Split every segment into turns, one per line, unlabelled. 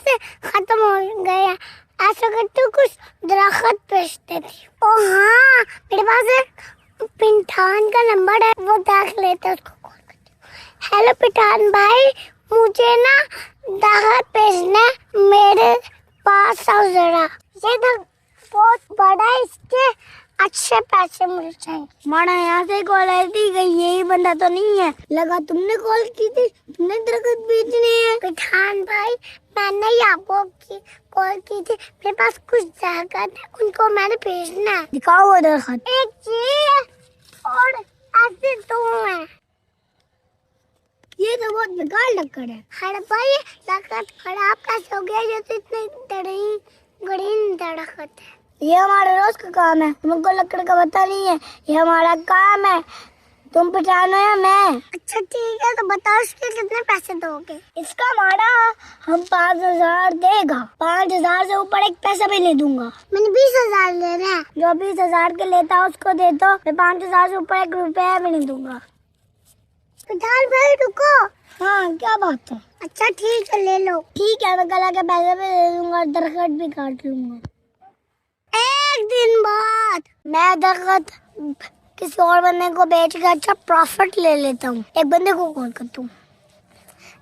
पैसे खत्म हो गए। ऐसा करते कुछ दरख्त बेचते थे। ओ हाँ, मेरे पास एक पिठान का नंबर है, वो देख लेते, उसको कॉल करते। हेलो पिठान भाई, मुझे ना दरख्त बेचना है, मेरे पास आओ जरा। ये बहुत बड़ा है, इसके अच्छे पैसे मिल जाएंगे। माना यहाँ से कॉल आई थी, यही बंदा तो नहीं है, लगा तुमने कॉल की थी, तुमने दरख्त बेचने हैं। पिठान भाई, मैंने ही आपको कॉल की थी, मेरे पास कुछ दरख्त है, उनको मैंने भेजना है। दिखाओ वो दरख्त। एक चीज और ऐसे दो है। ये तो बहुत बेकार लकड़ है। अरे भाई, दरख्त खराब कैसे हो गया? ये तो इतने ग्रीन दरख्त है। ये हमारा रोज का काम है, तुमको लकड़ का पता नहीं है, ये हमारा काम है। तुम पहचानो या मैं? अच्छा ठीक है, तो बताओ इसके कितने पैसे दोगे? इसका हमारा हम 5,000 देगा। 5,000 से ऊपर एक पैसा भी नहीं दूंगा। मैंने 20,000 लेना है। जो 20,000 के लेता है उसको दे दो, मैं 5,000 से ऊपर एक रुपया भी नहीं दूंगा। पिठान भाई रुको। हाँ क्या बात है? अच्छा ठीक है, ले लो। ठीक है, मैं कल के पैसे भी दे दूंगा, दरख्त भी काट लूंगा। एक दिन बाद मैं दरख्त किसी और बंदे को बेच के अच्छा प्रॉफिट ले लेता हूँ। एक बंदे को कॉल करता हूँ।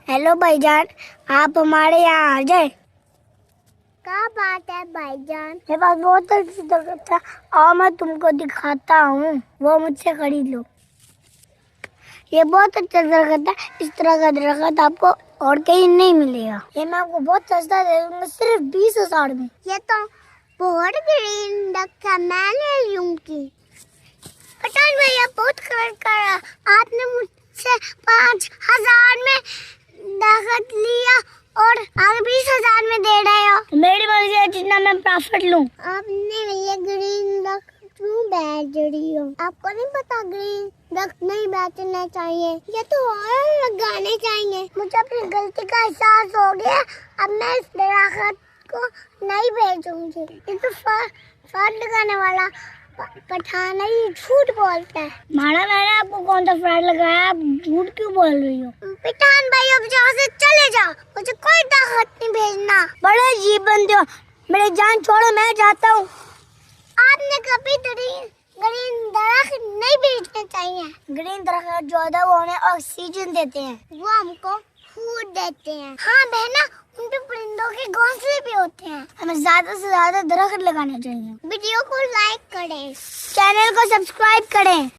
हेलो भाईजान, आप हमारे यहाँ आ जाए। क्या बात है भाईजान? मेरे पास बहुत अच्छी दरख्त है, आओ मैं तुमको दिखाता हूँ, वो मुझसे खरीद लो। ये बहुत अच्छा दरख्त है, इस तरह का दरख्त आपको और कहीं नहीं मिलेगा। ये मैं आपको बहुत सस्ता दे दूंगा, सिर्फ 20,000 में। ये तो बहुत ग्रीन दरख्त है, मैं ले लूंगी। पठान भैया बहुत खर्च करा, आपने मुझसे 5,000 में दरख्त लिया और आगे 20,000 में दे रहे हो। मेरी मर्जी है जितना मैं प्रॉफिट लूं। आपने ये ग्रीन दरख्त क्यों बेच रही हो? आपको नहीं पता ग्रीन दरख्त नहीं बेचना चाहिए, ये तो और लगाने चाहिए। मुझे अपनी गलती का एहसास हो गया, अब मैं इस दरख्त को नहीं बेचूंगी। ये तो फ्रॉड लगाने वाला पठान है, ये झूठ बोलता है। माना मैंने आपको कौन सा फ्रॉड लगाया, आप झूठ क्यों बोल रही हो? पठान भाई अब यहाँ से चले जाओ, मुझे कोई दरख्त नहीं भेजना। बड़े अजीब बंदे हो, मेरी जान छोड़ो, मैं जाता हूँ। आपने कभी ग्रीन दरख्त नहीं बेचने चाहिए। ग्रीन दरख्त जो है वो हमें ऑक्सीजन देते हैं, वो हमको फूड देते हैं। हाँ बहना, उन पे परिंदों के घोंसले भी होते हैं। हमें ज्यादा से ज्यादा दरख्त लगाने चाहिए। वीडियो को लाइक करें, चैनल को सब्सक्राइब करें।